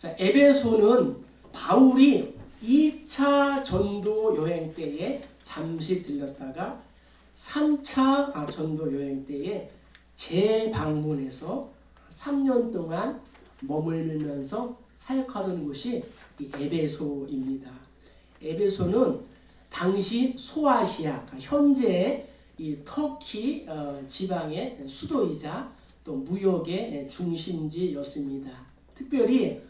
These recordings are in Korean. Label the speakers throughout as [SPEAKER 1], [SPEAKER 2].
[SPEAKER 1] 자, 에베소는 바울이 2차 전도 여행 때에 잠시 들렸다가 3차 전도 여행 때에 재방문해서 3년 동안 머물면서 사역하던 곳이 이 에베소입니다. 에베소는 당시 소아시아, 현재의 이 터키 지방의 수도이자 또 무역의 중심지였습니다. 특별히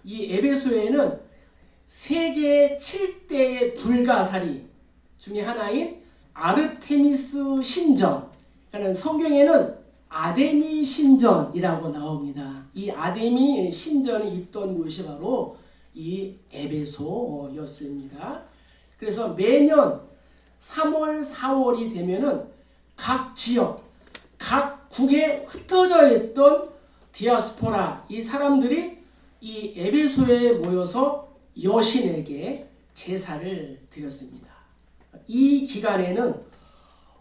[SPEAKER 1] 이 에베소에는 세계 7대의 불가사리 중에 하나인 아르테미스 신전, 그러니까 성경에는 아데미 신전이라고 나옵니다. 이 아데미 신전이 있던 곳이 바로 이 에베소였습니다. 그래서 매년 3월, 4월이 되면은 각 지역, 각 국에 흩어져 있던 디아스포라, 이 사람들이 이 에베소에 모여서 여신에게 제사를 드렸습니다. 이 기간에는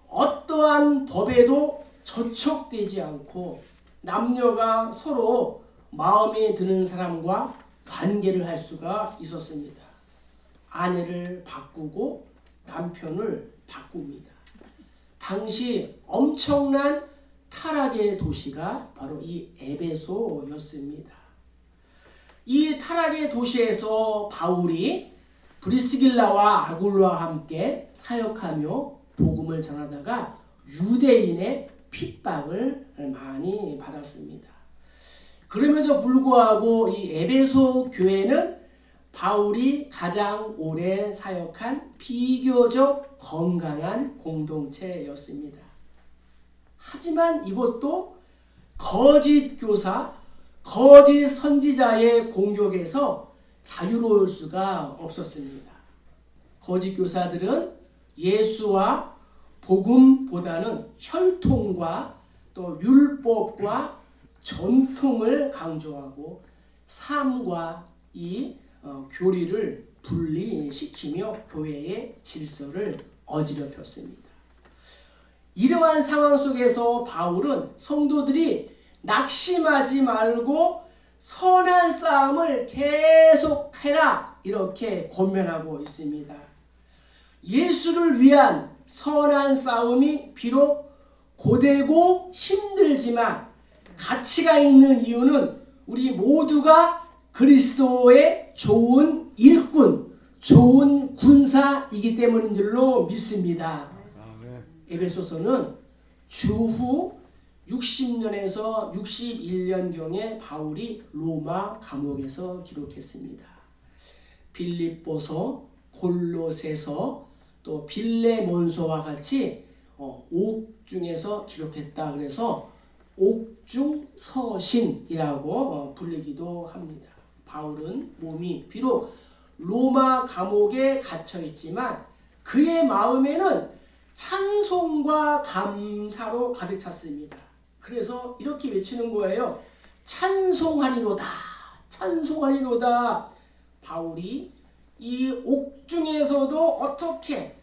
[SPEAKER 1] 어떠한 법에도 저촉되지 않고 남녀가 서로 마음에 드는 사람과 관계를 할 수가 있었습니다. 아내를 바꾸고 남편을 바꿉니다. 당시 엄청난 타락의 도시가 바로 이 에베소였습니다. 이 타락의 도시에서 바울이 브리스길라와 아굴라와 함께 사역하며 복음을 전하다가 유대인의 핍박을 많이 받았습니다. 그럼에도 불구하고 이 에베소 교회는 바울이 가장 오래 사역한 비교적 건강한 공동체였습니다. 하지만 이것도 거짓 교사, 거짓 선지자의 공격에서 자유로울 수가 없었습니다. 거짓 교사들은 예수와 복음보다는 혈통과 또 율법과 전통을 강조하고 삶과 이 교리를 분리시키며 교회의 질서를 어지럽혔습니다. 이러한 상황 속에서 바울은 성도들이 낙심하지 말고 선한 싸움을 계속해라, 이렇게 권면하고 있습니다. 예수를 위한 선한 싸움이 비록 고되고 힘들지만 가치가 있는 이유는 우리 모두가 그리스도의 좋은 일꾼, 좋은 군사이기 때문인 줄로 믿습니다. 에베소서는 주후 60년에서 61년경에 바울이 로마 감옥에서 기록했습니다. 빌립보서, 골로새서, 또 빌레몬서와 같이 옥중에서 기록했다. 그래서 옥중서신이라고 불리기도 합니다. 바울은 몸이 비록 로마 감옥에 갇혀 있지만 그의 마음에는 찬송과 감사로 가득 찼습니다. 그래서 이렇게 외치는 거예요. 찬송하리로다, 찬송하리로다. 바울이 이 옥중에서도 어떻게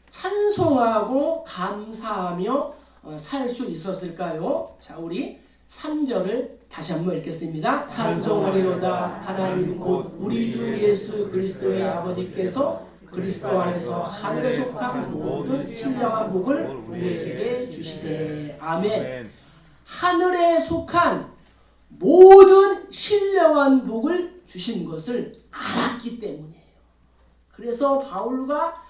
[SPEAKER 1] 찬송하고 감사하며 살 수 있었을까요? 자, 우리 3절을 다시 한번 읽겠습니다. 찬송하리로다. 하나님 곧 우리 주 예수 그리스도의 아버지께서 그리스도 안에서 하늘에 속한 모든 신령한 복을 우리에게 주시되. 아멘. 하늘에 속한 모든 신령한 복을 주신 것을 알았기 때문이에요. 그래서 바울과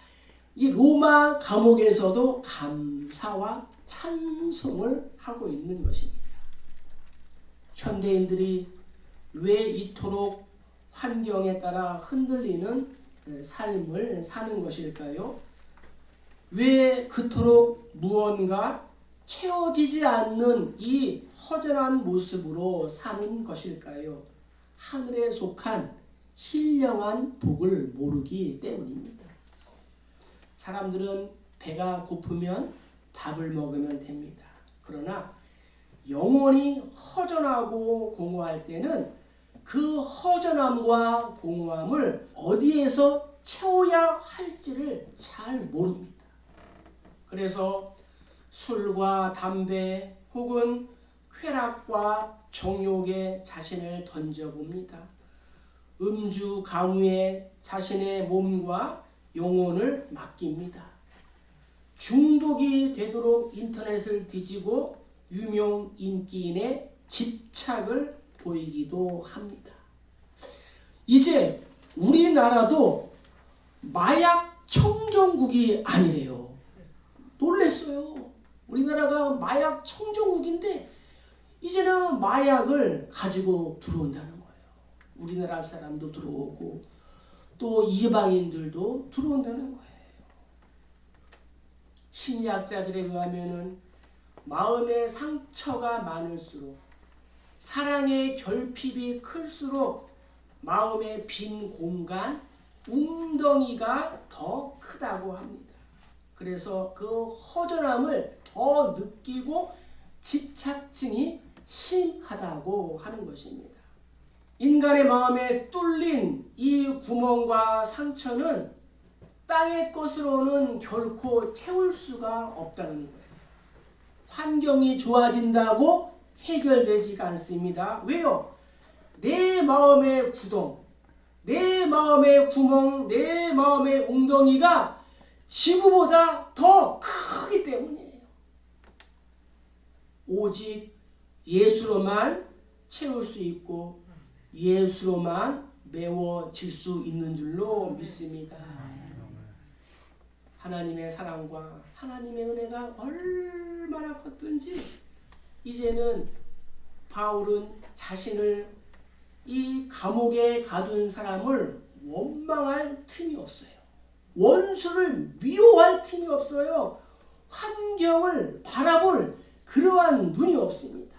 [SPEAKER 1] 이 로마 감옥에서도 감사와 찬송을 하고 있는 것입니다. 현대인들이 왜 이토록 환경에 따라 흔들리는 삶을 사는 것일까요? 왜 그토록 무언가 채워지지 않는 이 허전한 모습으로 사는 것일까요? 하늘에 속한 신령한 복을 모르기 때문입니다. 사람들은 배가 고프면 밥을 먹으면 됩니다. 그러나 영혼이 허전하고 공허할 때는 그 허전함과 공허함을 어디에서 채워야 할지를 잘 모릅니다. 그래서 술과 담배 혹은 쾌락과 정욕에 자신을 던져봅니다. 음주 가무에 자신의 몸과 영혼을 맡깁니다. 중독이 되도록 인터넷을 뒤지고 유명 인기인의 집착을 보이기도 합니다. 이제 우리나라도 마약 청정국이 아니래요. 놀랬어요. 우리나라가 마약 청정국인데 이제는 마약을 가지고 들어온다는 거예요. 우리나라 사람도 들어오고 또 이방인들도 들어온다는 거예요. 심리학자들에 의하면은 마음의 상처가 많을수록 사랑의 결핍이 클수록 마음의 빈 공간, 웅덩이가 더 크다고 합니다. 그래서 그 허전함을 더 느끼고 집착증이 심하다고 하는 것입니다. 인간의 마음에 뚫린 이 구멍과 상처는 땅의 것으로는 결코 채울 수가 없다는 거예요. 환경이 좋아진다고 해결되지가 않습니다. 왜요? 내 마음의 구동, 내 마음의 구멍, 내 마음의 웅덩이가 지구보다 더 크기 때문이에요. 오직 예수로만 채울 수 있고 예수로만 메워질 수 있는 줄로 믿습니다. 하나님의 사랑과 하나님의 은혜가 얼마나 컸든지 이제는 바울은 자신을 이 감옥에 가둔 사람을 원망할 틈이 없어요. 원수를 미워할 틈이 없어요. 환경을 바라볼 그러한 눈이 없습니다.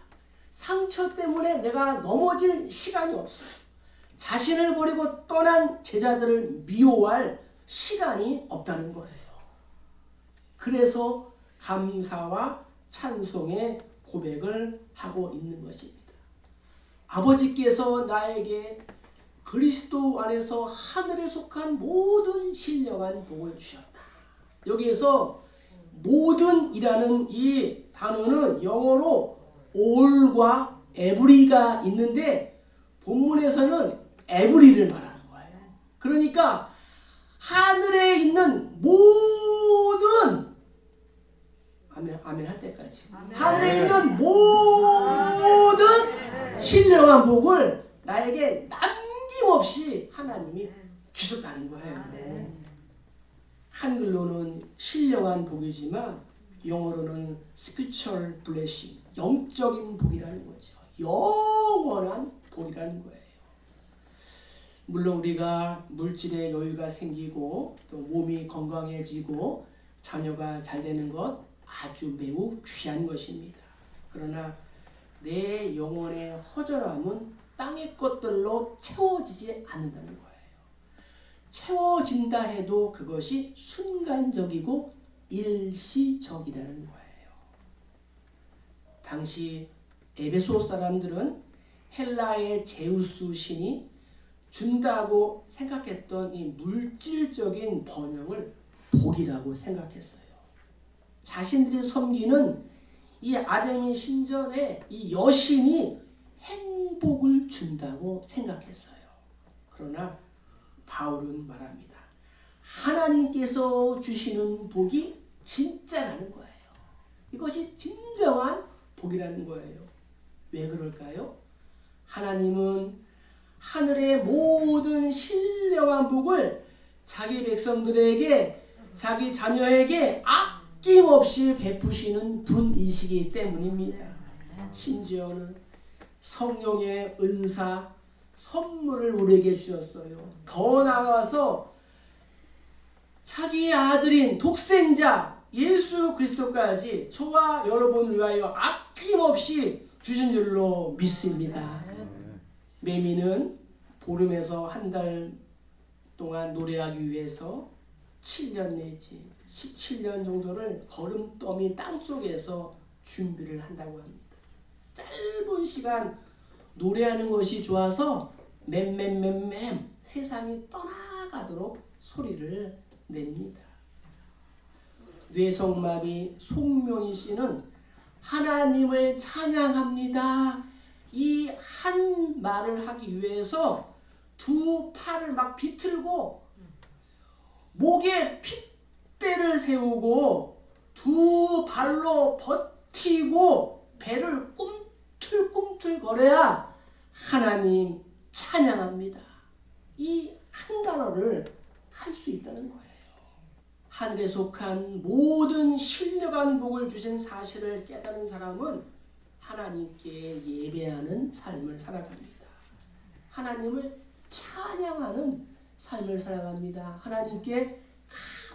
[SPEAKER 1] 상처 때문에 내가 넘어질 시간이 없어요. 자신을 버리고 떠난 제자들을 미워할 시간이 없다는 거예요. 그래서 감사와 찬송의 고백을 하고 있는 것입니다. 아버지께서 나에게 그리스도 안에서 하늘에 속한 모든 신령한 복을 주셨다. 여기에서 모든이라는 이 단어는 영어로 all과 every가 있는데 본문에서는 every를 말하는 거예요. 그러니까 하늘에 있는 모든 아멘 할 때까지 하늘에 있는 모든 신령한 복을 나에게 남김없이 하나님이 주셨다는 거예요. 한글로는 신령한 복이지만 영어로는 spiritual blessing, 영적인 복이라는 거죠. 영원한 복이라는 거예요. 물론 우리가 물질의 여유가 생기고 또 몸이 건강해지고 자녀가 잘 되는 것 아주 매우 귀한 것입니다. 그러나 내 영혼의 허전함은 땅의 것들로 채워지지 않는다는 거예요. 채워진다 해도 그것이 순간적이고 일시적이라는 거예요. 당시 에베소 사람들은 헬라의 제우스 신이 준다고 생각했던 이 물질적인 번영을 복이라고 생각했어요. 자신들이 섬기는 이 아데미 신전의 이 여신이 행복을 준다고 생각했어요. 그러나 바울은 말합니다. 하나님께서 주시는 복이 진짜라는 거예요. 이것이 진정한 복이라는 거예요. 왜 그럴까요? 하나님은 하늘의 모든 신령한 복을 자기 백성들에게 자기 자녀에게 아낌없이 베푸시는 분이시기 때문입니다. 심지어는 성령의 은사, 선물을 우리에게 주셨어요. 더 나아가서 자기의 아들인 독생자 예수 그리스도까지 저와 여러분을 위하여 아낌없이 주신 줄로 믿습니다. 매미는 보름에서 한 달 동안 노래하기 위해서 7년 내지 17년 정도를 거름더미 땅속에서 준비를 한다고 합니다. 짧은 시간 노래하는 것이 좋아서 맴 세상이 떠나가도록 소리를 냅니다. 뇌성마비 송명희 씨는 하나님을 찬양합니다. 이 한 말을 하기 위해서 두 팔을 막 비틀고 목에 핏대를 세우고 두 발로 버티고 배를 꿈틀꿈틀 거려야 하나님 찬양합니다. 이 한 단어를 할 수 있다는 거예요. 하늘에 속한 모든 신령한 복을 주신 사실을 깨달은 사람은 하나님께 예배하는 삶을 살아갑니다. 하나님을 찬양하는 삶을 살아갑니다. 하나님께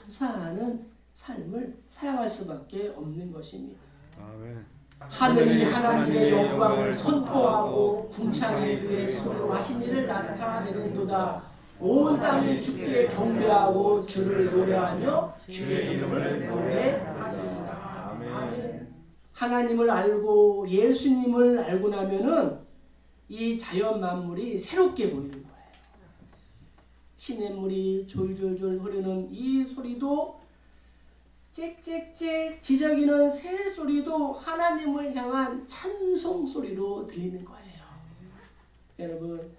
[SPEAKER 1] 감사하는 삶을 살아갈 수밖에 없는 것입니다.
[SPEAKER 2] 아멘.
[SPEAKER 1] 하늘이 하나님의 영광을 선포하고 궁창이 그의 손으로 하신 일을 나타내는도다. 온 땅이 주께 경배하고 주를 노래하며 주의 이름을 노래하리이다. 아멘. 하나님을 알고 예수님을 알고 나면은 이 자연 만물이 새롭게 보이는 거예요. 시냇물이 졸졸졸 흐르는 이 소리도 짹짹짹 지저귀는 새 소리도 하나님을 향한 찬송 소리로 들리는 거예요. 여러분,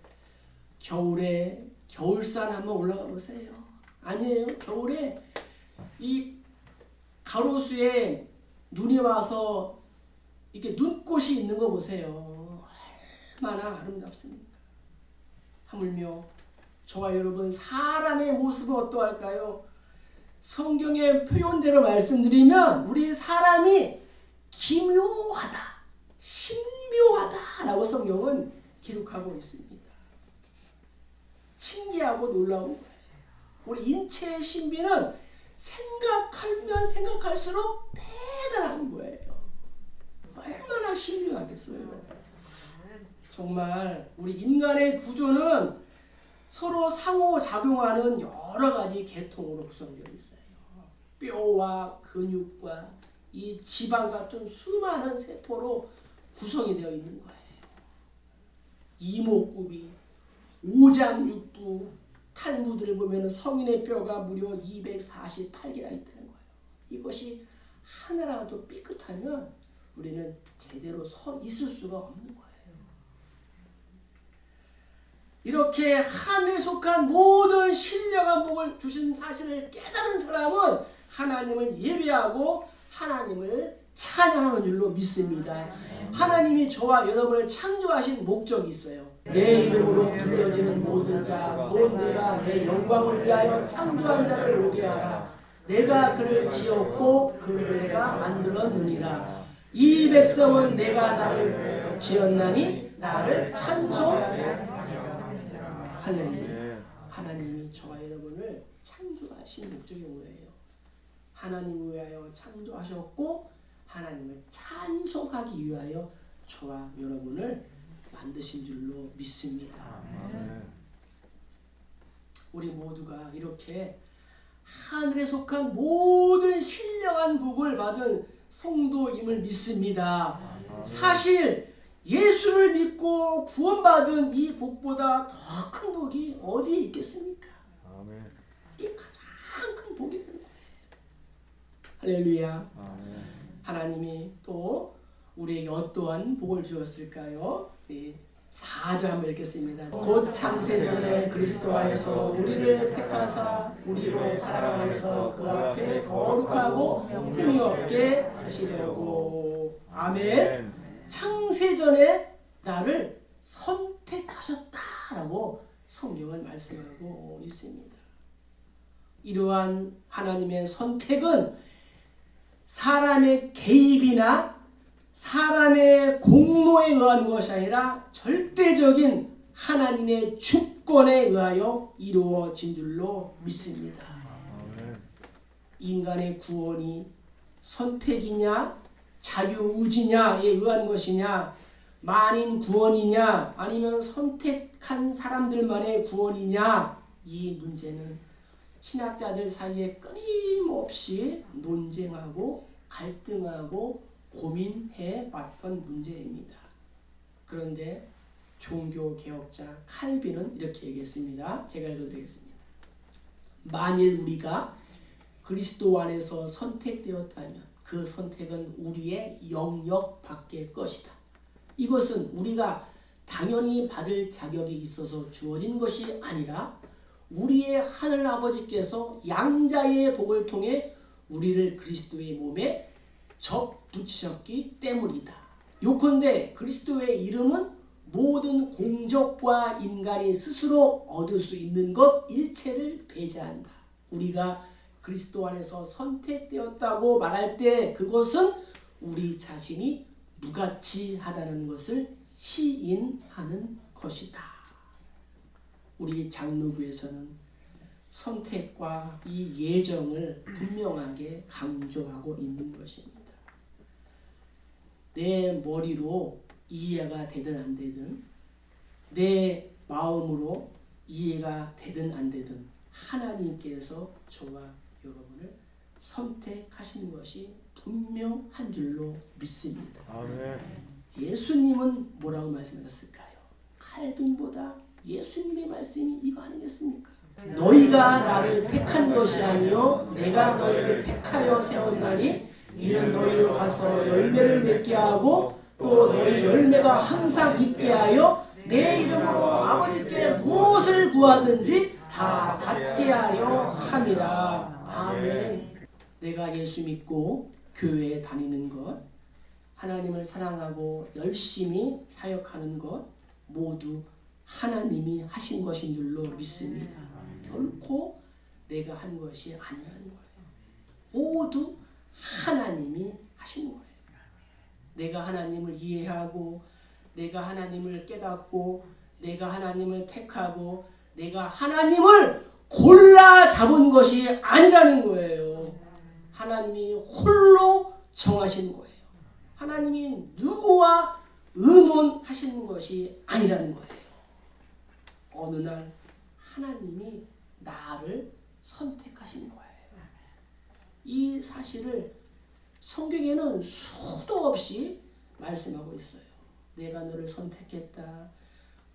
[SPEAKER 1] 겨울에 겨울산 한번 올라가 보세요. 아니에요. 겨울에 이 가로수에 눈이 와서 이렇게 눈꽃이 있는 거 보세요. 얼마나 아름답습니까? 하물며 저와 여러분, 사람의 모습은 어떠할까요? 성경의 표현대로 말씀드리면 우리 사람이 기묘하다, 신묘하다라고 성경은 기록하고 있습니다. 신기하고 놀라운 거예요. 우리 인체의 신비는 생각하면 생각할수록 대단한 거예요. 얼마나 신비하겠어요. 정말 우리 인간의 구조는 서로 상호작용하는 여러 가지 계통으로 구성되어 있어요. 뼈와 근육과 이 지방 같은 수많은 세포로 구성이 되어 있는 거예요. 이목구비, 오장육부, 탈무들을 보면 성인의 뼈가 무려 248개나 있다는 거예요. 이것이 하나라도 삐끗하면 우리는 제대로 서 있을 수가 없는 거예요. 이렇게 하늘에 속한 모든 신령한 복을 주신 사실을 깨달은 사람은 하나님을 예배하고 하나님을 찬양하는 줄로 믿습니다. 하나님이 저와 여러분을 창조하신 목적이 있어요. 내 이름으로 불려지는 모든 자 곧 내가 내 영광을 위하여 창조한 자를 오게 하라. 내가 그를 지었고 그를 내가 만들었느니라. 이 백성은 내가 나를 지었나니 나를 찬송하라. 할렐루야. 하나님이 저와 여러분을 창조하신 목적이 뭐예요? 하나님을 위하여 창조하셨고 하나님을 찬송하기 위하여 저와 여러분을 만드신 줄로 믿습니다. 우리 모두가 이렇게 하늘에 속한 모든 신령한 복을 받은 성도임을 믿습니다. 사실 예수를 믿고 구원받은 이 복보다 더 큰 복이 어디에 있겠습니까?
[SPEAKER 2] 아멘.
[SPEAKER 1] 이게 가장 큰 복이 되는 거예요. 할렐루야.
[SPEAKER 2] 아멘.
[SPEAKER 1] 하나님이 또 우리에게 어떠한 복을 주었을까요? 4절 한번 읽겠습니다. 곧 창세전에 그리스도 안에서 우리를 택하사 우리로 사랑 안에서 그 앞에 거룩하고 흠이 없게 하시려고. 아멘. 창세전에 나를 선택하셨다라고 성경은 말씀하고 있습니다. 이러한 하나님의 선택은 사람의 개입이나 사람의 공로에 의한 것이 아니라 절대적인 하나님의 주권에 의하여 이루어진 줄로 믿습니다. 인간의 구원이 선택이냐 자유의지냐에 의한 것이냐, 만인 구원이냐 아니면 선택한 사람들만의 구원이냐, 이 문제는 신학자들 사이에 끊임없이 논쟁하고 갈등하고 고민해 왔던 문제입니다. 그런데 종교개혁자 칼빈은 이렇게 얘기했습니다. 제가 읽어드리겠습니다. 만일 우리가 그리스도 안에서 선택되었다면 그 선택은 우리의 영역 밖의 것이다. 이것은 우리가 당연히 받을 자격이 있어서 주어진 것이 아니라 우리의 하늘 아버지께서 양자의 복을 통해 우리를 그리스도의 몸에 접붙이셨기 때문이다. 요컨대 그리스도의 이름은 모든 공적과 인간이 스스로 얻을 수 있는 것 일체를 배제한다. 우리가 그리스도 안에서 선택되었다고 말할 때 그것은 우리 자신이 무가치하다는 것을 시인하는 것이다. 우리 장로교에서는 선택과 이 예정을 분명하게 강조하고 있는 것입니다. 내 머리로 이해가 되든 안 되든, 내 마음으로 이해가 되든 안 되든 하나님께서 저와 여러분을 선택하신 것이 분명한 줄로 믿습니다.
[SPEAKER 2] 아멘.
[SPEAKER 1] 예수님은 뭐라고 말씀하셨을까요? 칼빈보다 예수님의 말씀이 이거 아니겠습니까? 너희가 나를 택한 것이 아니요 내가 너희를 택하여 세웠나니 이는 너희로 가서 열매를 맺게 하고 또 너희 열매가 항상 있게 하여 내 이름으로 아버지께 무엇을 구하든지 다 받게 하려 함이라. 아멘. 내가 예수 믿고 교회에 다니는 것, 하나님을 사랑하고 열심히 사역하는 것 모두 하나님이 하신 것인 줄로 믿습니다. 결코 내가 한 것이 아니라는 거예요. 모두 하나님이 하신 거예요. 내가 하나님을 이해하고 내가 하나님을 깨닫고 내가 하나님을 택하고 내가 하나님을 골라 잡은 것이 아니라는 거예요. 하나님이 홀로 정하신 거예요. 하나님이 누구와 의논하시는 것이 아니라는 거예요. 어느 날 하나님이 나를 선택하신 거예요. 이 사실을 성경에는 수도 없이 말씀하고 있어요. 내가 너를 선택했다.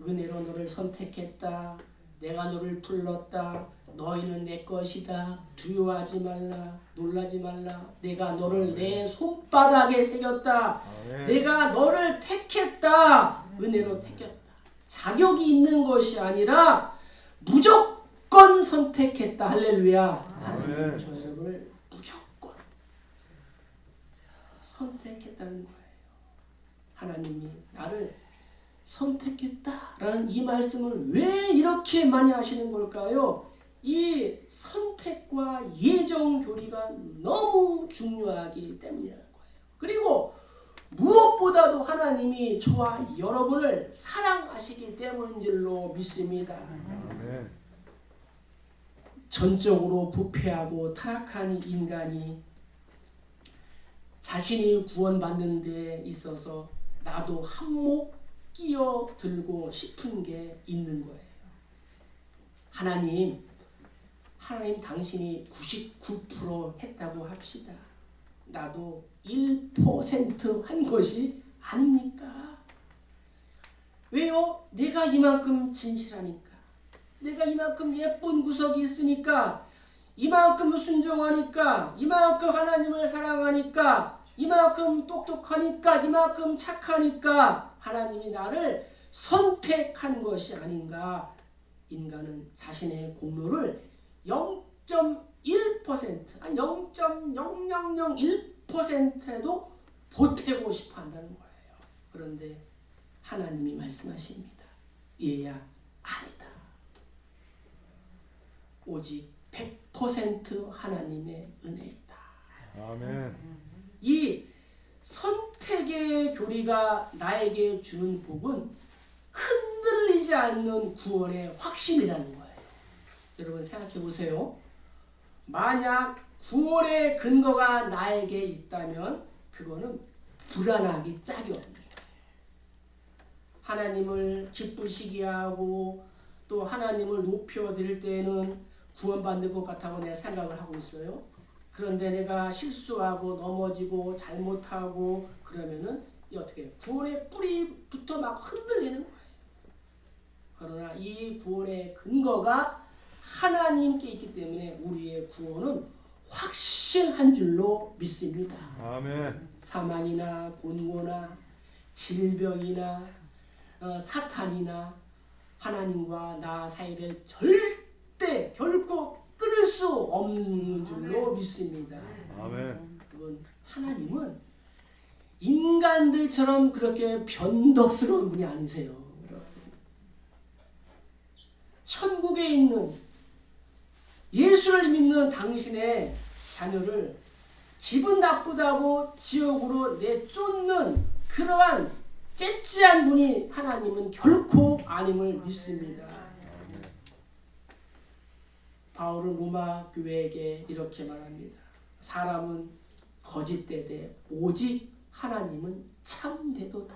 [SPEAKER 1] 은혜로 너를 선택했다. 내가 너를 불렀다. 너희는 내 것이다. 두려워하지 말라. 놀라지 말라. 내가 너를 내 손바닥에 새겼다. 내가 너를 택했다. 은혜로 택했다. 자격이 있는 것이 아니라 무조건 선택했다. 할렐루야. 하나님은 저 여러분을 무조건 선택했다는 거예요. 하나님이 나를 선택했다라는 이 말씀을 왜 이렇게 많이 하시는 걸까요? 이 선택과 예정 교리가 너무 중요하기 때문이라는 거예요. 그리고 무엇보다도 하나님이 저와 여러분을 사랑하시기 때문인 줄로 믿습니다.
[SPEAKER 2] 아멘.
[SPEAKER 1] 전적으로 부패하고 타락한 인간이 자신이 구원받는 데 있어서 나도 한몫 끼어들고 싶은 게 있는 거예요. 하나님 당신이 99% 했다고 합시다. 나도 1% 한 것이 아닙니까? 왜요? 내가 이만큼 진실하니까, 내가 이만큼 예쁜 구석이 있으니까, 이만큼 순종하니까, 이만큼 하나님을 사랑하니까, 이만큼 똑똑하니까, 이만큼 착하니까 하나님이 나를 선택한 것이 아닌가. 인간은 자신의 공로를 0.1%, 아니 0.0001%도 보태고 싶어 한다는 거예요. 그런데 하나님이 말씀하십니다. 얘야 아니다. 오직 100% 하나님의 은혜이다.
[SPEAKER 2] 아멘.
[SPEAKER 1] 이 선택의 교리가 나에게 주는 복은 흔들리지 않는 구원의 확신이라는 거예요. 여러분 생각해 보세요. 만약 구원의 근거가 나에게 있다면 그거는 불안하기 짝이 없는 거예요. 하나님을 기쁘시게 하고 또 하나님을 높여드릴 때에는 구원받는 것 같다고 내가 생각을 하고 있어요. 그런데 내가 실수하고 넘어지고 잘못하고 그러면은 어떻게 구원의 뿌리부터 막 흔들리는 거예요. 그러나 이 구원의 근거가 하나님께 있기 때문에 우리의 구원은 확실한 줄로 믿습니다.
[SPEAKER 2] 아멘.
[SPEAKER 1] 사망이나 곤고나 질병이나 사탄이나 하나님과 나 사이를 절대 결코 끊을 수 없는 줄로 믿습니다.
[SPEAKER 2] 아멘.
[SPEAKER 1] 그건 하나님은 인간들처럼 그렇게 변덕스러운 분이 아니세요. 천국에 있는 예수를 믿는 당신의 자녀를 기분 나쁘다고 지옥으로 내쫓는 그러한 째찌한 분이 하나님은 결코 아님을 믿습니다. 바울은 로마 교회에게 이렇게 말합니다. 사람은 거짓되되 오직 하나님은 참되도다.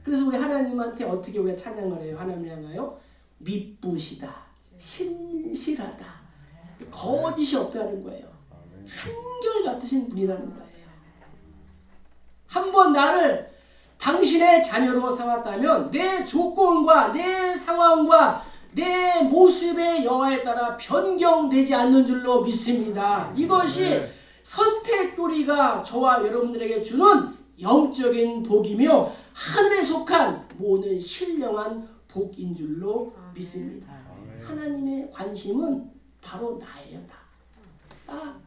[SPEAKER 1] 그래서 우리 하나님한테 어떻게 우리가 찬양을 해요? 하나님 향하여 미쁘시다, 신실하다, 거짓이 없다는 거예요. 한결같으신 분이라는 거예요. 한번 나를 당신의 자녀로 삼았다면 내 조건과 내 상황과 내 모습의 여하에 따라 변경되지 않는 줄로 믿습니다. 이것이 선택도리가 저와 여러분들에게 주는 영적인 복이며 하늘에 속한 모든 신령한 복인 줄로 믿습니다. 하나님의 관심은 바로 나예요. 나.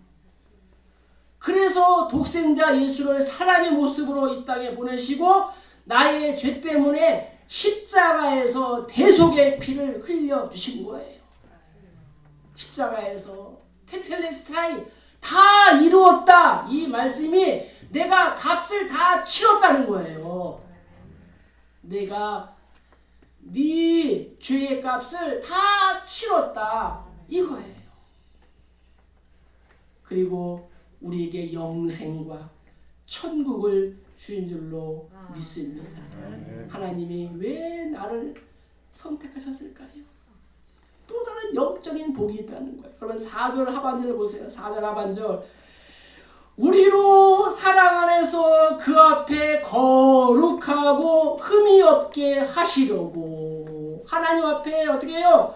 [SPEAKER 1] 그래서 독생자 예수를 사람의 모습으로 이 땅에 보내시고 나의 죄 때문에 십자가에서 대속의 피를 흘려주신 거예요. 십자가에서 테텔레스타이 다 이루었다. 이 말씀이 내가 값을 다 치렀다는 거예요. 내가 네 죄의 값을 다 치렀다. 이거예요. 그리고 우리에게 영생과 천국을 주인 줄로 믿습니다. 하나님이 왜 나를 선택하셨을까요? 또 다른 영적인 복이 있다는 거예요. 여러분 4절 하반절을 보세요. 4절 하반절. 우리로 사랑 안에서 그 앞에 거룩하고 흠이 없게 하시려고 하나님 앞에 어떻게 해요?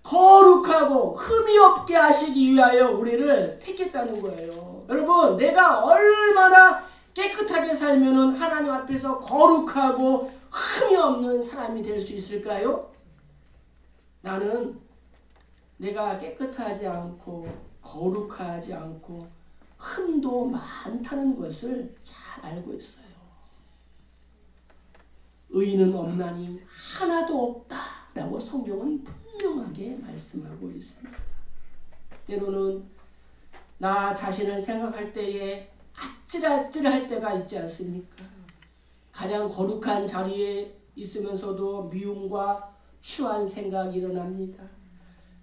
[SPEAKER 1] 거룩하고 흠이 없게 하시기 위하여 우리를 택했다는 거예요. 여러분 내가 얼마나 깨끗하게 살면은 하나님 앞에서 거룩하고 흠이 없는 사람이 될 수 있을까요? 나는 내가 깨끗하지 않고 거룩하지 않고 흠도 많다는 것을 잘 알고 있어요. 의인은 없나니 하나도 없다라고 성경은 분명하게 말씀하고 있습니다. 때로는 나 자신을 생각할 때에 아찔아찔할 때가 있지 않습니까? 가장 거룩한 자리에 있으면서도 미움과 추한 생각이 일어납니다.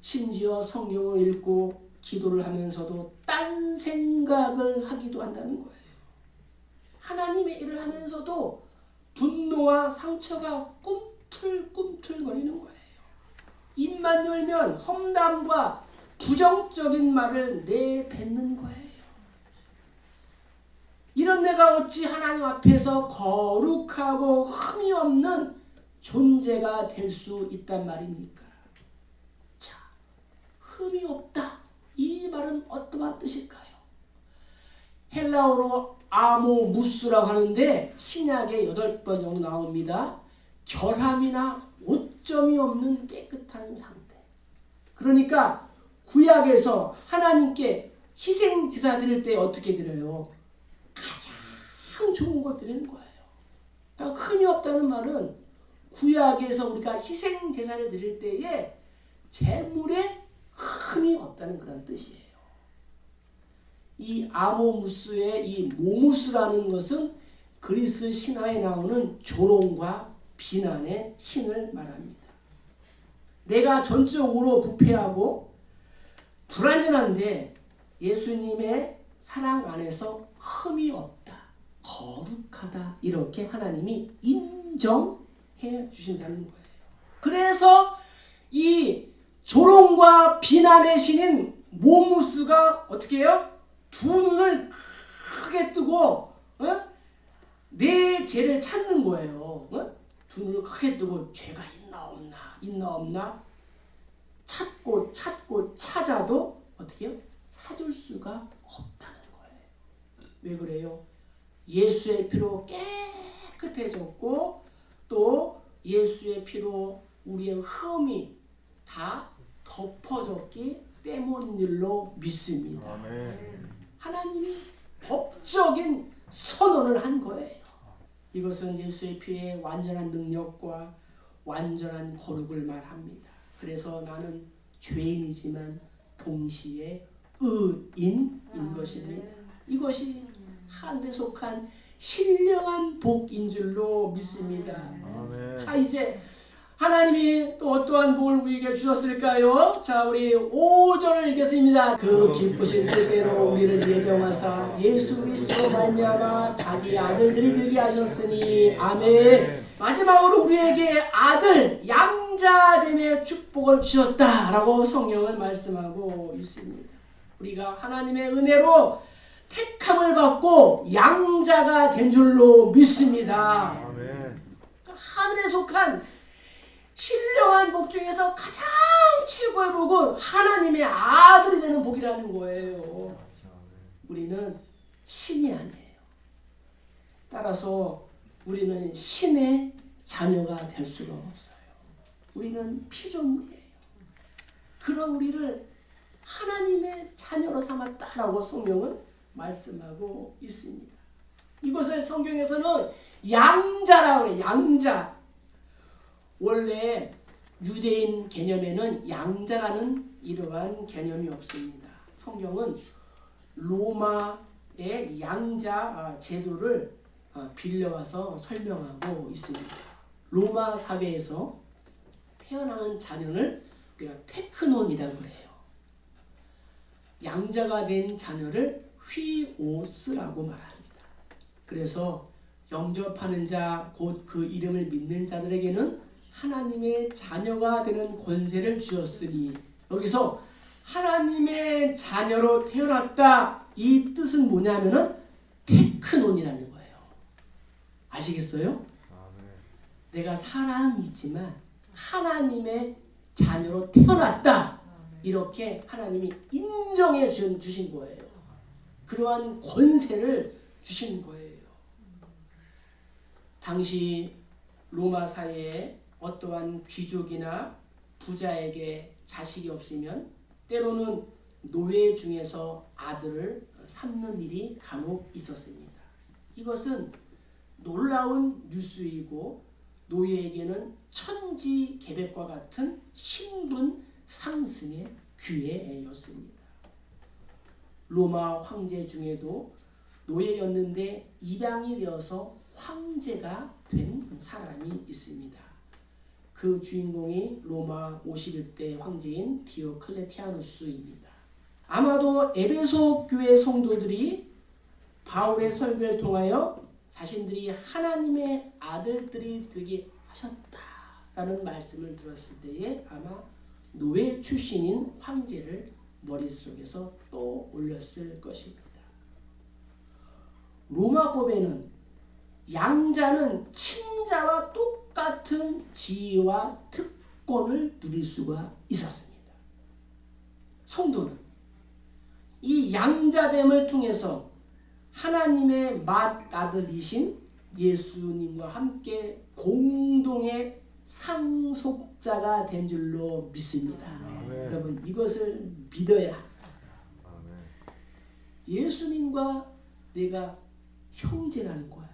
[SPEAKER 1] 심지어 성경을 읽고 기도를 하면서도 딴 생각을 하기도 한다는 거예요. 하나님의 일을 하면서도 분노와 상처가 꿈틀꿈틀거리는 거예요. 입만 열면 험담과 부정적인 말을 내뱉는 거예요. 이런 내가 어찌 하나님 앞에서 거룩하고 흠이 없는 존재가 될 수 있단 말입니까? 자, 흠이 없다. 이 말은 어떠한 뜻일까요? 헬라어로 아모무스라고 하는데 신약에 8번 정도 나옵니다. 결함이나 오점이 없는 깨끗한 상태. 그러니까 구약에서 하나님께 희생제사 드릴 때 어떻게 드려요? 가장 좋은 것 드리는 거예요. 그러니까 흠이 없다는 말은 구약에서 우리가 희생제사를 드릴 때에 제물에 흠이 없다는 그런 뜻이에요. 이 아모무스의 이 모무스라는 것은 그리스 신화에 나오는 조롱과 비난의 신을 말합니다. 내가 전적으로 부패하고 불완전한데 예수님의 사랑 안에서 흠이 없다, 거룩하다 이렇게 하나님이 인정해 주신다는 거예요. 그래서 이 조롱과 비난의 신인 모무스가 어떻게 해요? 두 눈을 크게 뜨고 내 죄를 찾는 거예요. 두 눈을 크게 뜨고 죄가 있나 없나 찾고 찾아도 어떻게 해요? 찾을 수가 없다는 거예요. 왜 그래요? 예수의 피로 깨끗해졌고 또 예수의 피로 우리의 흠이 다 덮어졌기 때문인 줄로 믿습니다.
[SPEAKER 2] 아멘.
[SPEAKER 1] 하나님이 법적인 선언을 한 거예요. 이것은 예수의 피의 완전한 능력과 완전한 거룩을 말합니다. 그래서 나는 죄인이지만 동시에 의인인 것입니다. 이것이 하늘에 속한 신령한 복인 줄로 믿습니다.
[SPEAKER 2] 아멘.
[SPEAKER 1] 자, 이제 하나님이 또 어떠한 복을 우리에게 주셨을까요? 자, 우리 5절을 읽겠습니다. 그 기쁘신 뜻대로 우리를 예정하사 예수 그리스도로 말미암아 자기 아들들이 되게 하셨으니 아멘. 마지막으로 우리에게 아들 양자됨의 축복을 주셨다라고 성경은 말씀하고 있습니다. 우리가 하나님의 은혜로 택함을 받고 양자가 된 줄로 믿습니다.
[SPEAKER 2] 아멘.
[SPEAKER 1] 하늘에 속한 신령한 복 중에서 가장 최고의 복은 하나님의 아들이 되는 복이라는 거예요. 우리는 신이 아니에요. 따라서 우리는 신의 자녀가 될 수가 없어요. 우리는 피조물이에요. 그런 우리를 하나님의 자녀로 삼았다라고 성경은 말씀하고 있습니다. 이것을 성경에서는 양자라고 해요. 양자. 원래 유대인 개념에는 양자라는 이러한 개념이 없습니다. 성경은 로마의 양자 제도를 빌려와서 설명하고 있습니다. 로마 사회에서 태어나는 자녀를 우리가 테크논이라고 해요. 양자가 된 자녀를 휘오스라고 말합니다. 그래서 영접하는 자, 곧 그 이름을 믿는 자들에게는 하나님의 자녀가 되는 권세를 주었으니, 여기서 하나님의 자녀로 태어났다, 이 뜻은 뭐냐면은 테크논이라는 거예요. 아시겠어요?
[SPEAKER 2] 아멘.
[SPEAKER 1] 내가 사람이지만 하나님의 자녀로 태어났다, 이렇게 하나님이 인정해 주신 거예요. 그러한 권세를 주신 거예요. 당시 로마 사회에 어떠한 귀족이나 부자에게 자식이 없으면 때로는 노예 중에서 아들을 삼는 일이 간혹 있었습니다. 이것은 놀라운 뉴스이고 노예에게는 천지개벽과 같은 신분 상승의 기회였습니다. 로마 황제 중에도 노예였는데 입양이 되어서 황제가 된 사람이 있습니다. 그 주인공이 로마 51대 황제인 디오클레티아누스입니다. 아마도 에베소 교회 성도들이 바울의 설교를 통하여 자신들이 하나님의 아들들이 되게 하셨다라는 말씀을 들었을 때에 아마 노예 출신인 황제를 머릿속에서 떠올렸을 것입니다. 로마법에는 양자는 친자와 똑같은 지위와 특권을 누릴 수가 있었습니다. 성도는 이 양자됨을 통해서 하나님의 맏아들이신 예수님과 함께 공동의 상속자가 된 줄로 믿습니다.
[SPEAKER 2] 아멘.
[SPEAKER 1] 여러분, 이것을 믿어야 합니다.
[SPEAKER 2] 아멘.
[SPEAKER 1] 예수님과 내가 형제라는 거예요.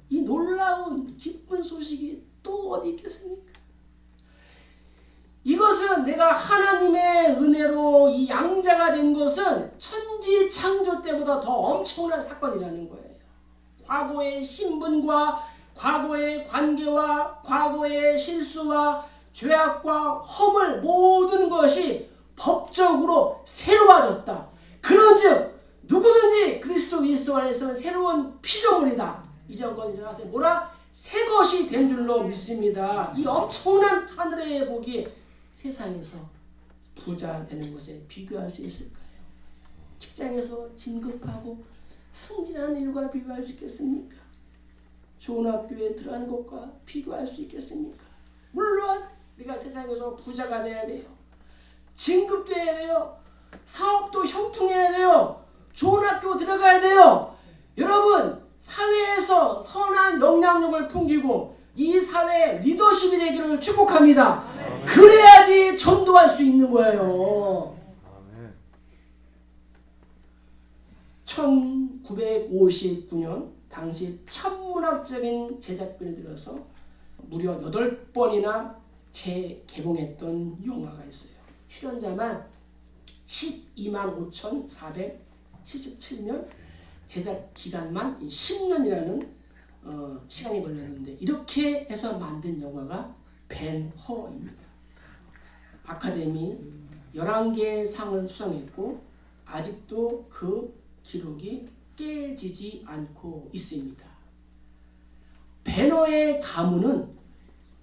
[SPEAKER 1] 이 놀라운 기쁜 소식이 또 어디 있겠습니까? 이것은 내가 하나님의 은혜로 이 양자가 된 것은 천지 창조 때보다 더 엄청난 사건이라는 거예요. 과거의 신분과 과거의 관계와 과거의 실수와 죄악과 허물 모든 것이 법적으로 새로워졌다. 그런즉 누구든지 그리스도 예수 안에서는 새로운 피조물이다. 이전 것 일어나서 뭐라? 새 것이 된 줄로 믿습니다. 이 엄청난 하늘의 복이 세상에서 부자 되는 것에 비교할 수 있을까요? 직장에서 진급하고 승진하는 일과 비교할 수 있겠습니까? 좋은 학교에 들어가는 것과 비교할 수 있겠습니까? 물론 우리가 세상에서 부자가 돼야 돼요. 진급돼야 돼요. 사업도 형통해야 돼요. 좋은 학교 들어가야 돼요. 여러분, 사회에서 선한 영향력을 풍기고 이 사회 리더십이 되기를 축복합니다. 그래야지 전도할 수 있는 거예요.
[SPEAKER 2] 아멘.
[SPEAKER 1] 1959년 당시 천문학적인 제작비를 들여서 무려 8번이나 재개봉했던 영화가 있어요. 출연자만 125,477명, 제작 기간만 10년이라는 시간이 걸렸는데 이렇게 해서 만든 영화가 벤 허러입니다. 아카데미 11개의 상을 수상했고 아직도 그 기록이 깨지지 않고 있습니다. 벤허의 가문은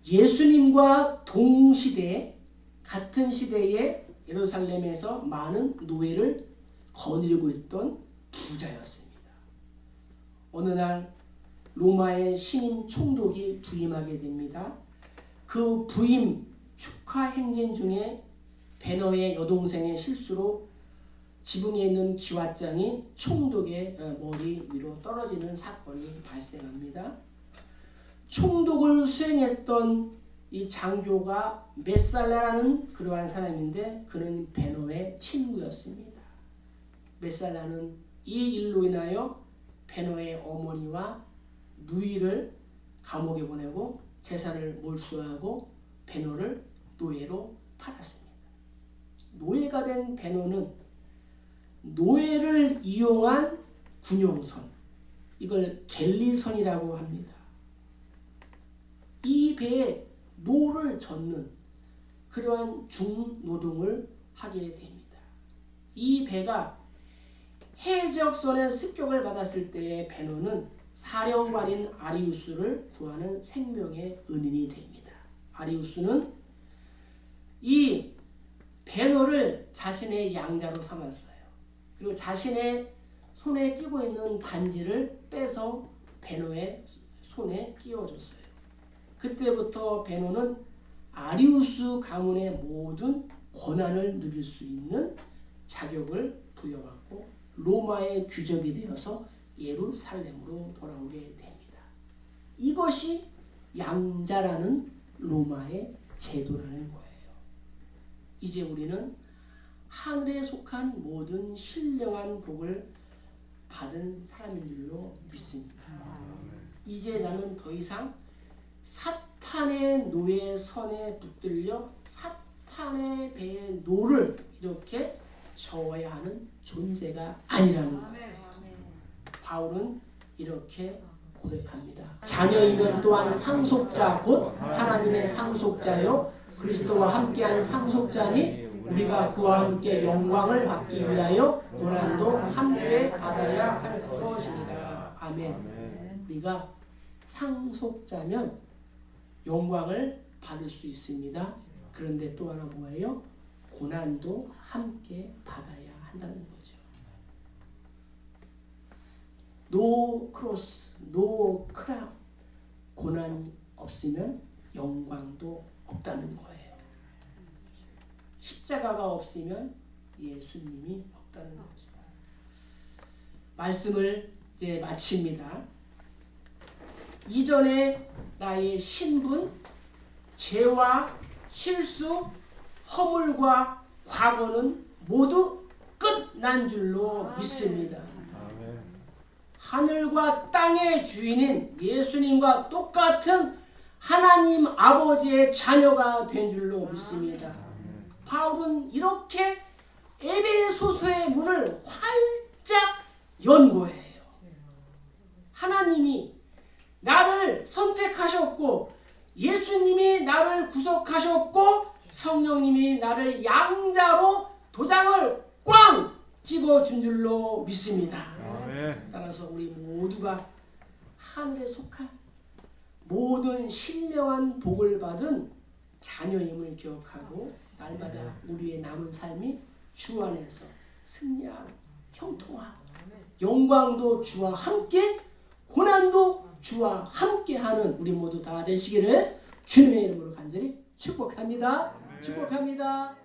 [SPEAKER 1] 예수님과 동시대 같은 시대에 예루살렘에서 많은 노예를 거느리고 있던 부자였습니다. 어느 날 로마의 신임 총독이 부임하게 됩니다. 그 부임 축하 행진 중에 벤허의 여동생의 실수로 지붕에 있는 기왓장이 총독의 머리 위로 떨어지는 사건이 발생합니다. 총독을 수행했던 이 장교가 메살라라는 그러한 사람인데 그는 벤허의 친구였습니다. 메살라는 이 일로 인하여 벤허의 어머니와 누이를 감옥에 보내고 재산을 몰수하고 벤허를 노예로 팔았습니다. 노예가 된 벤허는 노예를 이용한 군용선, 이걸 갤리선이라고 합니다. 이 배에 노를 젓는 그러한 중노동을 하게 됩니다. 이 배가 해적선의 습격을 받았을 때의 벤허는 사령관인 아리우스를 구하는 생명의 은인이 됩니다. 아리우스는 이 벤허를 자신의 양자로 삼았어요. 그리고 자신의 손에 끼고 있는 반지를 빼서 벤허의 손에 끼워줬어요. 그때부터 벤허는 아리우스 가문의 모든 권한을 누릴 수 있는 자격을 부여받고 로마의 귀족이 되어서 예루살렘으로 돌아오게 됩니다. 이것이 양자라는 로마의 제도라는 거예요. 이제 우리는 하늘에 속한 모든 신령한 복을 받은 사람인 줄로 믿습니다. 이제 나는 더 이상 사탄의 노예 선에 붙들려 사탄의 배의 노를 이렇게 저어야 하는 존재가 아니라는 거예요. 바울은 이렇게 고백합니다. 자녀이면 또한 상속자 곧 하나님의 상속자요 그리스도와 함께한 상속자니 우리가 그와 함께 영광을 받기 위하여 고난도 함께 받아야 할 것이니라. 아멘. 우리가 상속자면 영광을 받을 수 있습니다. 그런데 또 하나 뭐예요? 고난도 함께 받아야 한다는 거죠. 노 크로스, 노 크라운, 고난이 없으면 영광도 없다는 거예요. 십자가가 없으면 예수님이 없다는 거죠. 말씀을 이제 마칩니다. 이전에 나의 신분, 죄와 실수, 허물과 과거는 모두 끝난 줄로 믿습니다. 하늘과 땅의 주인인 예수님과 똑같은 하나님 아버지의 자녀가 된 줄로 믿습니다. 바울은 이렇게 에베소서의 문을 활짝 연 거예요. 하나님이 나를 선택하셨고 예수님이 나를 구속하셨고 성령님이 나를 양자로 도장을 꽝 찍어준 줄로 믿습니다. 따라서 우리 모두가 하늘에 속한 모든 신령한 복을 받은 자녀임을 기억하고 날마다 우리의 남은 삶이 주 안에서 승리하고 형통하고 영광도 주와 함께 고난도 주와 함께하는 우리 모두 다 되시기를 주님의 이름으로 간절히 축복합니다. 축복합니다.